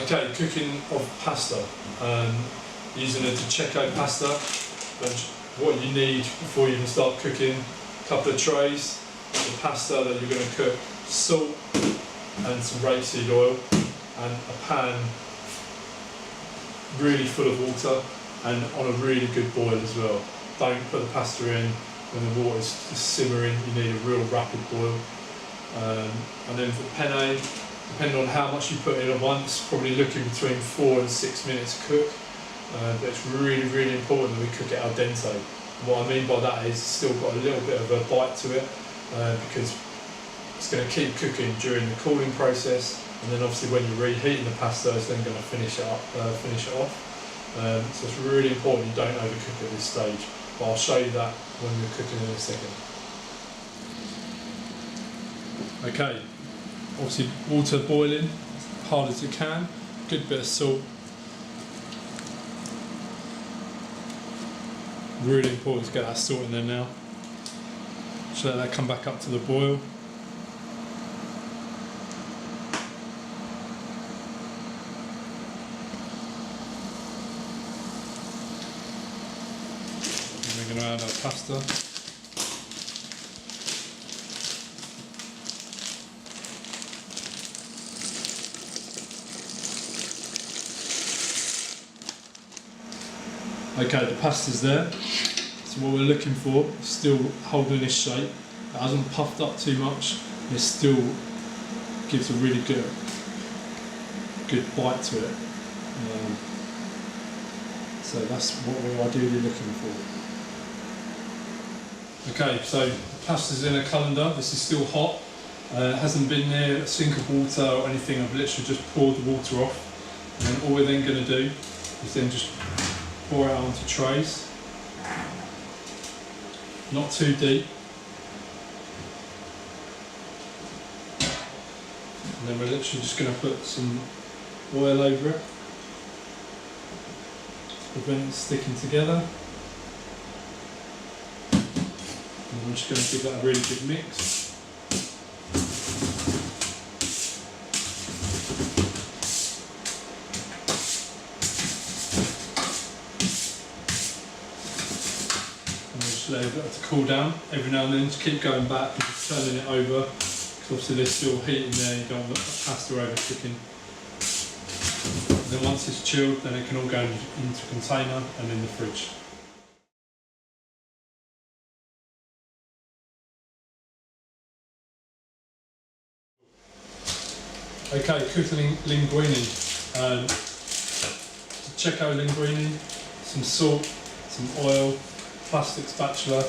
Okay, cooking of pasta. Using a Di Cecco pasta. What you need before you can start cooking: a couple of trays, the pasta that you're going to cook, salt and some rapeseed oil, and a pan really full of water and on a really good boil as well. Don't put the pasta in when the water is just simmering. You need a real rapid boil. And then for the penne, depending on how much you put in at once, probably looking between 4 and 6 minutes to cook. But it's really, really important that we cook it al dente. What I mean by that is it's still got a little bit of a bite to it, because it's going to keep cooking during the cooling process, and then obviously when you're reheating the pasta, it's then going to finish it off. So it's really important you don't overcook at this stage. But I'll show you that when we're cooking in a second. Okay, obviously water boiling, hard as you can, good bit of salt. Really important to get that salt in there now. Just let that come back up to the boil. And we're going to add our pasta. Okay, the pasta's there. So what we're looking for is still holding this shape. It hasn't puffed up too much. It still gives a really good bite to it. So that's what we're ideally looking for. Okay, so the pasta's in a colander. This is still hot. It hasn't been near a sink of water or anything. I've literally just poured the water off. And then all we're then going to do is then just pour it out onto trays, not too deep, and then we're literally just going to put some oil over it to prevent it sticking together, and I'm just going to give that a really good mix. Let it to cool down every now and then. Just keep going back and just turning it over, because obviously there's still heat in there. You don't want the pasta over cooking. And then once it's chilled, then it can all go into a container and in the fridge. Okay, cooking linguine. Di Cecco linguine, some salt, some oil, plastic spatula,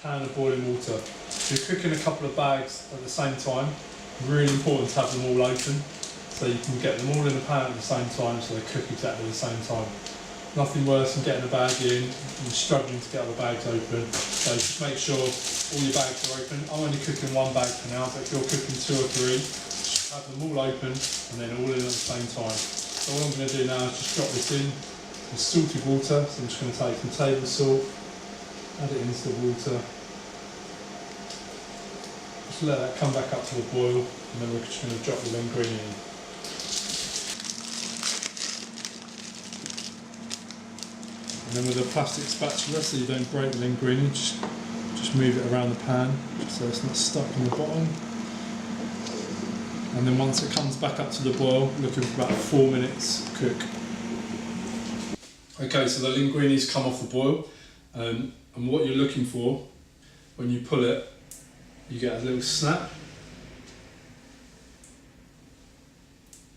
pan of boiling water. So you're cooking a couple of bags at the same time. Really important to have them all open, so you can get them all in the pan at the same time, so they cook exactly the same time. Nothing worse than getting a bag in and struggling to get other bags open. So just make sure all your bags are open. I'm only cooking one bag for now, but if you're cooking 2 or 3, just have them all open and then all in at the same time. So all I'm going to do now is just drop this in with salted water. So I'm just going to take some table salt, add it into the water, just let that come back up to the boil, and then we're just going to drop the linguine in. And then with a plastic spatula, so you don't break the linguine, just move it around the pan, just so it's not stuck in the bottom. And then once it comes back up to the boil, looking for about 4 minutes cook. Okay, so the linguine's come off the boil. And what you're looking for, when you pull it, you get a little snap.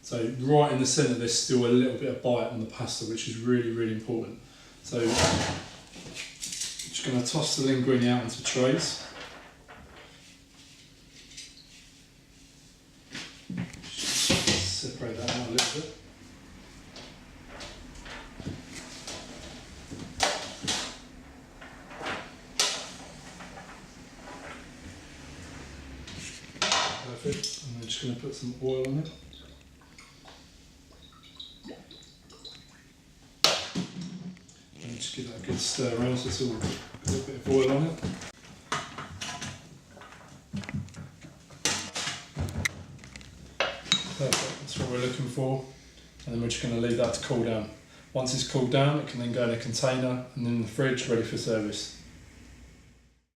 So right in the centre there's still a little bit of bite on the pasta, which is really, really important. So I'm just going to toss the linguine out into trays. Just separate that out a little bit. Perfect, and we're just going to put some oil on it. And just give that a good stir around so it's all a little bit of oil on it. Perfect, that's what we're looking for. and then we're just going to leave that to cool down. Once it's cooled down, it can then go in a container and in the fridge ready for service.